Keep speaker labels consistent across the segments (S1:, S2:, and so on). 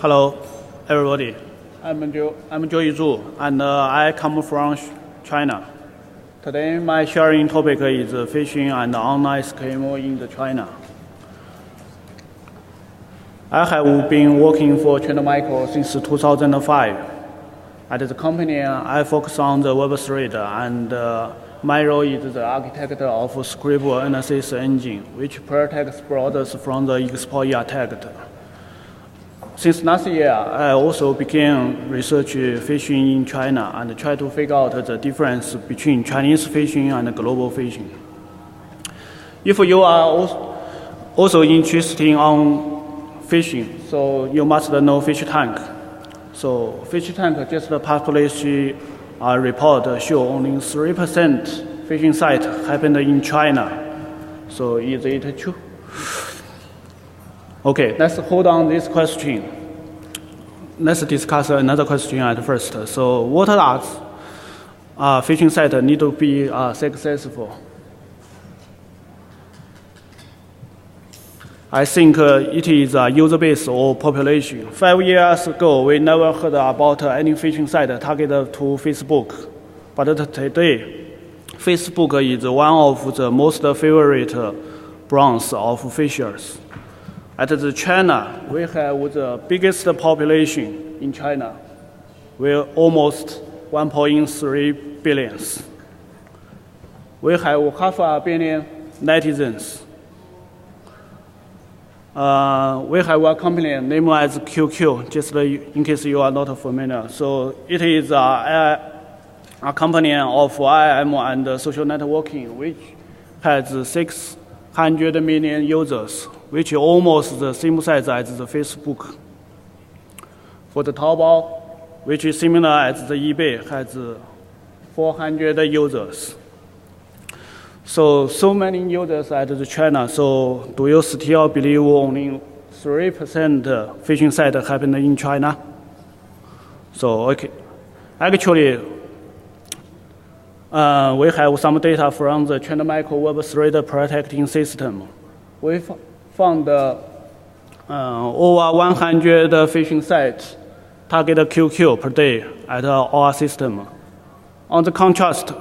S1: Hello, everybody. I'm Joey Zhu, and I come from China. Today, my sharing topic is phishing and online scam in China. I have been working for China Micro since 2005. At the company, I focus on the Web3, and my role is the architect of script analysis engine, which protects browsers from the exploit attack. Since last year, I also began research phishing in China and try to figure out the difference between Chinese phishing and global phishing. If you are also interested on phishing, so you must know PhishTank. So PhishTank just published a report show only 3% phishing site happened in China. So is it true? Okay, let's hold on this question. Let's discuss another question at first. So what does a phishing site need to be successful? I think it is a user base or population. 5 years ago, we never heard about any phishing site targeted to Facebook. But today, Facebook is one of the most favorite brands of phishers. At China, we have the biggest population in China, with almost 1.3 billion. We have 500 million netizens. We have a company named as QQ, just in case you are not familiar. So it is a company of IM and social networking, which has 600 million users, which is almost the same size as the Facebook. For the Taobao, which is similar as the eBay, has 400 users. So many users at China. So do you still believe only 3% phishing site happened in China? So okay, actually, we have some data from the China Micro Web3 protecting system. We found over 100 phishing sites target QQ per day at our system. On the contrast,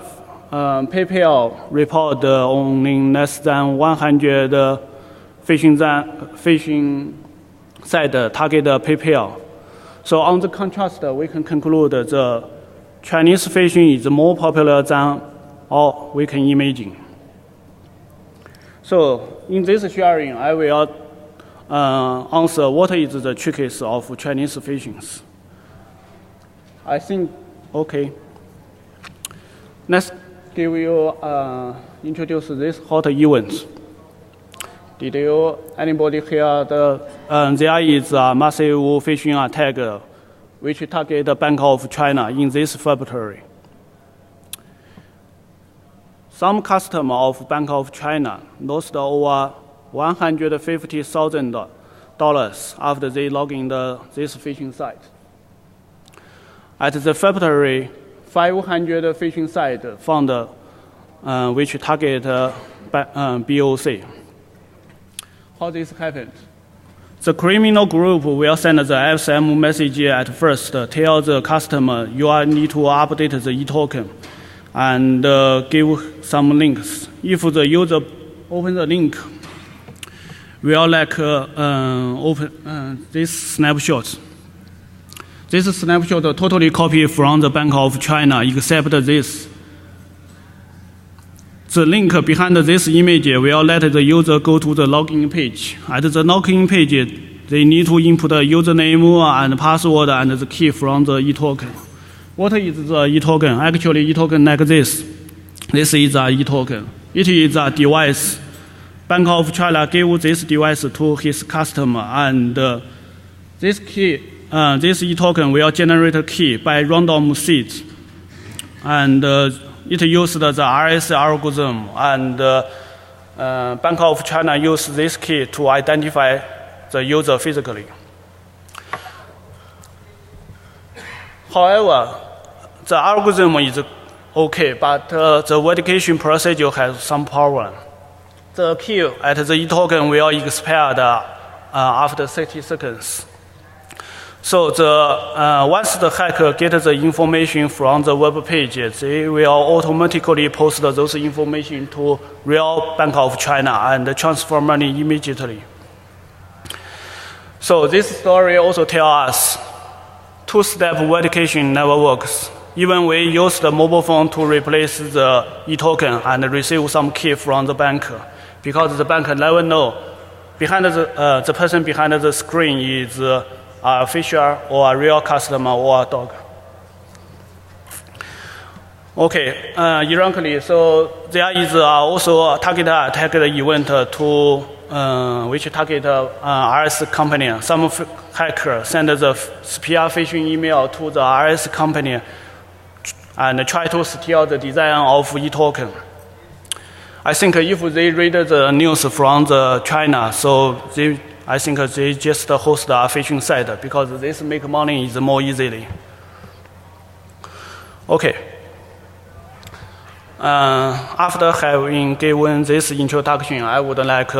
S1: PayPal report only less than 100 phishing site target PayPal. So on the contrast, we can conclude the Chinese phishing is more popular than all we can imagine. So in this sharing, I will answer what is the tricks of Chinese phishing. I think, okay. Let's give you introduce this hot event. Did anybody hear there is a massive phishing attack which target the Bank of China in this February? Some customer of Bank of China lost over $150,000 after they log in this phishing site. At the February, 500 phishing sites found which target BOC. How this happened? The criminal group will send the FSM message at first, tell the customer you need to update the e-token, and give some links. If the user opens the link, we'll open this snapshot. This snapshot totally copied from the Bank of China, except this. The link behind this image will let the user go to the login page. At the login page, they need to input a username and password and the key from the e-token. What is the e-token? Actually, e-token like this. This is a e-token. It is a device. Bank of China gave this device to his customer, and this e-token will generate a key by random seed, and it uses the RS algorithm, and Bank of China uses this key to identify the user physically. However, the algorithm is okay, but the verification procedure has some problem. The key at the e-token will expire after 60 seconds. So once the hacker gets the information from the web page, they will automatically post those information to real Bank of China and transfer money immediately. So this story also tells us two-step verification never works. Even we use the mobile phone to replace the e-token and receive some key from the bank, because the bank never know behind the person behind the screen is a fisher or a real customer or a dog. Okay, ironically, so there is also a target attack event to which target RS company. Some hacker send the spear phishing email to the RS company and try to steal the design of e-token. I think if they read the news from China, so I think they just host a phishing site because this make money is more easily. Okay. After having given this introduction, I would like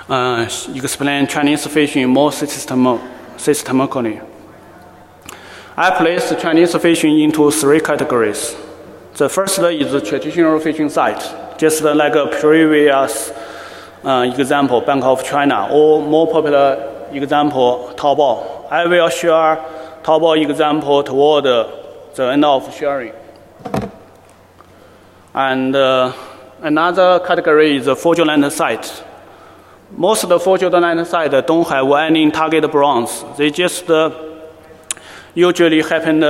S1: explain Chinese phishing more systematically. I place Chinese phishing into three categories. The first is the traditional phishing site, just like a previous example, Bank of China, or more popular example, Taobao. I will share Taobao example toward the end of sharing. And another category is a fraudulent site. Most of the fraudulent sites don't have any target brands. They just usually happen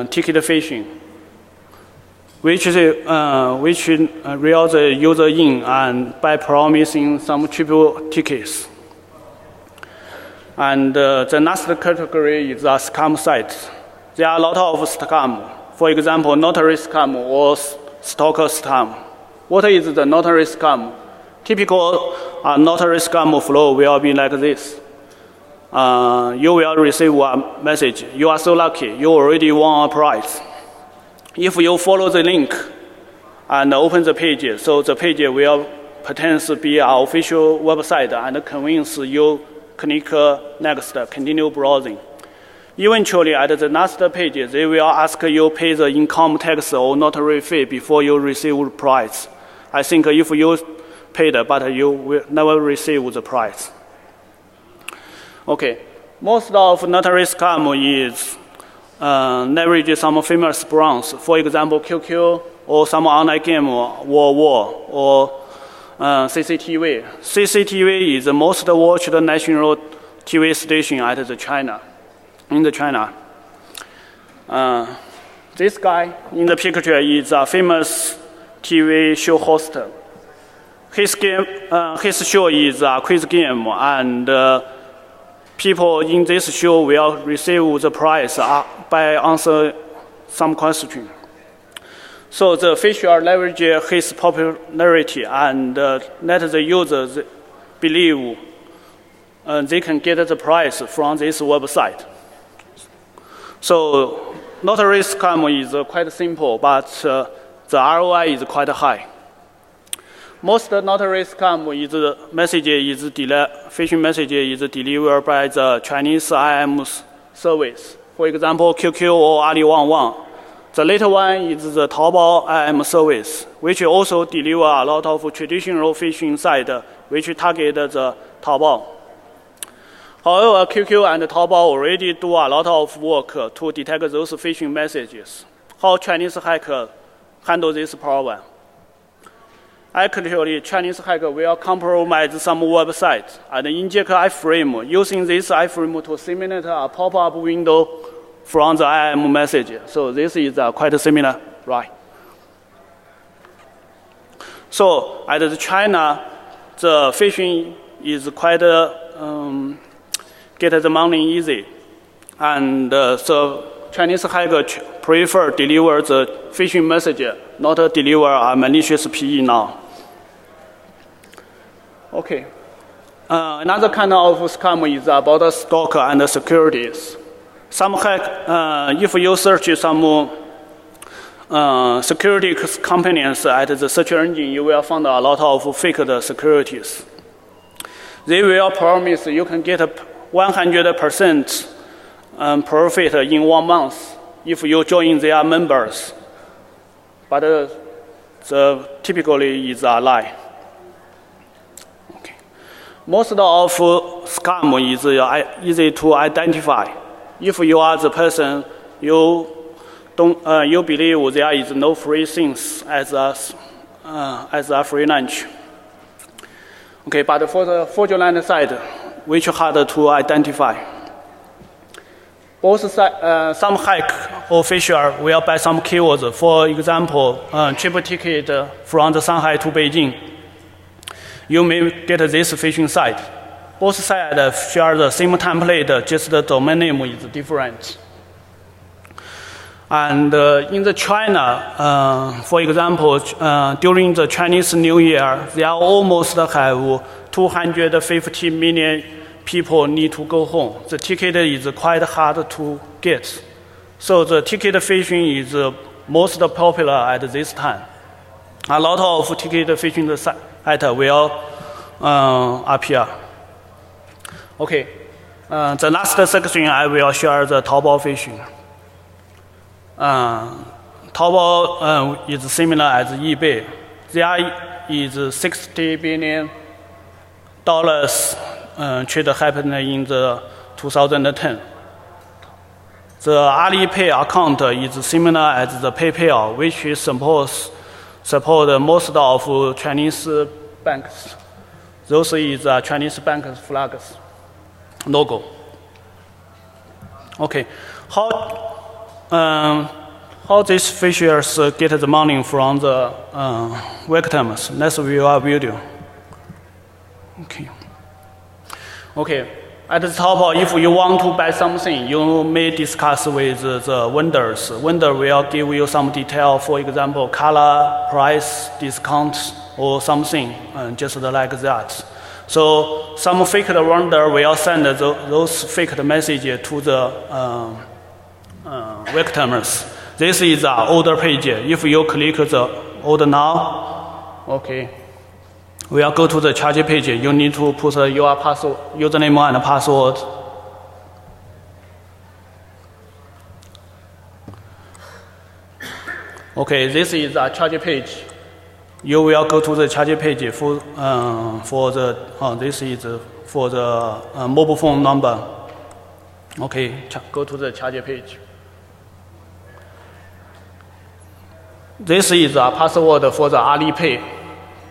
S1: ticket phishing, which reel the user in and by promising some cheap tickets. And the next category is a scam site. There are a lot of scam. For example, notary scam or stalker scam. What is the notary scam? Typical notary scam flow will be like this. You will receive a message. You are so lucky. You already won a prize. If you follow the link and open the page, so the page will potentially be our official website and convince you click next, continue browsing. Eventually, at the next page, they will ask you pay the income tax or notary fee before you receive the prize. I think if you paid, but you will never receive the prize. Okay, most of notary scam is leverage some famous brands. For example, QQ or some online game, or CCTV. CCTV is the most watched national TV station in China. This guy in the picture is a famous TV show host. His show is a quiz game, and people in this show will receive the prize by answering some question. So the fisher leverage his popularity and let the users believe they can get the prize from this website. So notary scam is quite simple, but the ROI is quite high. Most notary scam phishing message is delivered by the Chinese IM service. For example, QQ or Ali11. The later one is the Taobao IM service, which also deliver a lot of traditional phishing sites which target the Taobao. However, QQ and Taobao already do a lot of work to detect those phishing messages. How Chinese hackers handle this problem? Actually, Chinese hacker will compromise some websites and inject iframe, using this iframe to simulate a pop-up window from the IM message. So this is quite similar, right? So at China, the phishing is quite get the money easy, and so Chinese hacker prefer deliver the phishing message, not deliver a malicious PE now. Okay. Another kind of scam is about stock and securities. Some if you search some security companies at the search engine, you will find a lot of fake securities. They will promise you can get 100% profit in 1 month if you join their members. But typically is a lie. Okay. Most of scam is easy to identify. If you are the person, you believe there is no free things as a free lunch. Okay, but for the fraudulent side, which hard to identify. Both some hack or phisher will buy some keywords. For example, trip ticket from the Shanghai to Beijing. You may get this phishing site. Both sides share the same template, just the domain name is different. And in China, for example, during the Chinese New Year, there almost have 250 million people need to go home. The ticket is quite hard to get. So the ticket phishing is most popular at this time. A lot of ticket phishing sites will appear. Okay, the last section I will share the Taobao phishing. Taobao is similar as eBay. There is $60 billion trade happened in the 2010. The Alipay account is similar as the PayPal, which support most of Chinese banks. Those is Chinese banks' flags logo. Okay, how these phishers get the money from the victims? Let's view our video. Okay. At the top, if you want to buy something, you may discuss with the vendors. Vendor will give you some detail, for example, color, price, discount, or something, just like that. So some fake vendor will send those fake messages to the victims. This is the order page. If you click the order now, okay, we'll go to the charge page. You need to put your password, username and password. Okay, this is a charge page. You will go to the charge page for the this is for the mobile phone number. Okay, go to the charge page. This is a password for the Alipay,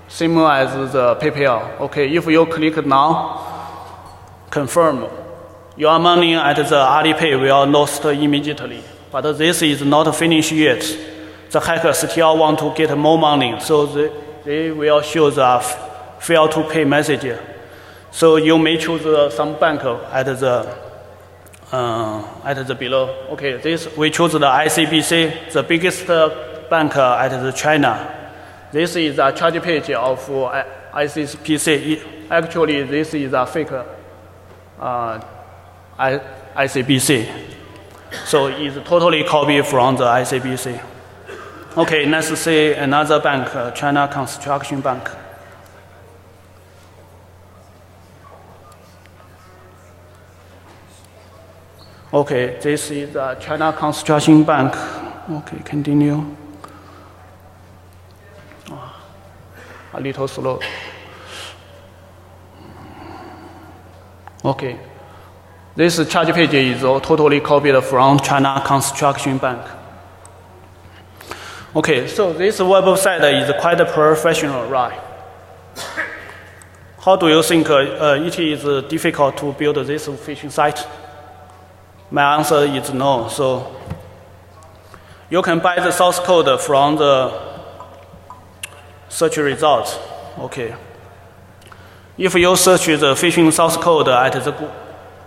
S1: same as the PayPal. Okay, if you click now, confirm, your money at the Alipay will lost immediately. But this is not finished yet. The hackers still want to get more money, so they will show the fail to pay message. So you may choose some bank at the below. Okay, we choose the ICBC, the biggest bank at the China. This is a charge page of ICBC. Actually, this is a fake ICBC. So it's totally copied from the ICBC. Okay, let's see another bank, China Construction Bank. Okay, this is the China Construction Bank. Okay, continue. A little slow. Okay, this charge page is totally copied from China Construction Bank. Okay, so this website is quite professional, right? How do you think it is difficult to build this phishing site? My answer is no. So you can buy the source code from the search results. Okay. If you search the phishing source code at the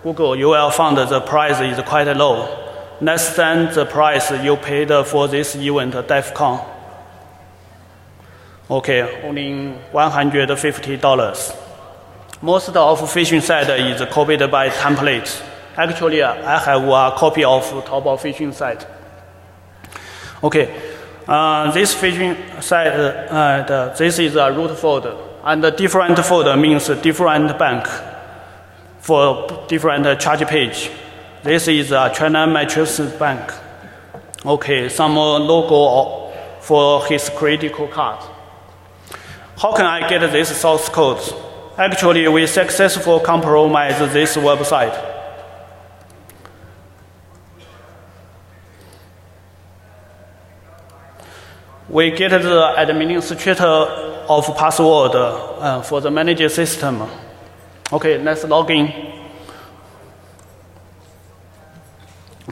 S1: Google, you will find the price is quite low, less than the price you paid for this event, DEFCON. Okay, only $150. Most of phishing site is copied by template. Actually, I have a copy of Taobao phishing site. Okay, this phishing site, this is a root folder, and the different folder means different bank. for different charge page. This is a China Merchants Bank. Okay, some logo for his credit card. How can I get this source code? Actually, we successfully compromise this website. We get the administrator of password for the manager system. Okay, let's log in.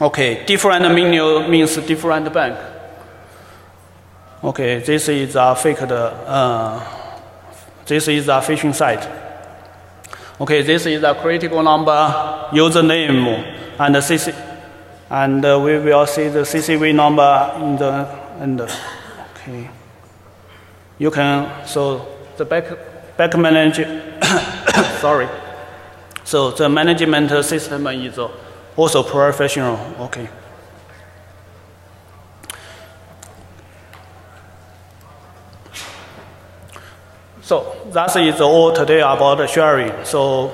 S1: Okay, different menu means different bank. Okay, this is a this is a phishing site. Okay, this is a critical number, username, and CC, and we will see the CCV number in the end. Okay, you can the back manage. Sorry. So the management system is also professional. Okay. So that is all today about sharing. So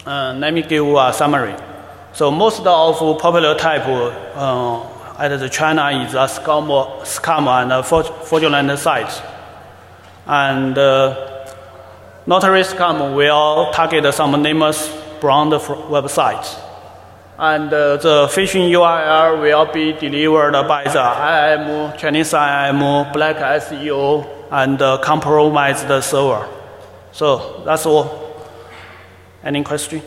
S1: let me give a summary. So most of popular type at the China is a scam and fraudulent sites. And notary scam will target some nameless brand websites. And the phishing URL will be delivered by the IM, Chinese IM, black SEO, and compromise the server. So that's all. Any question?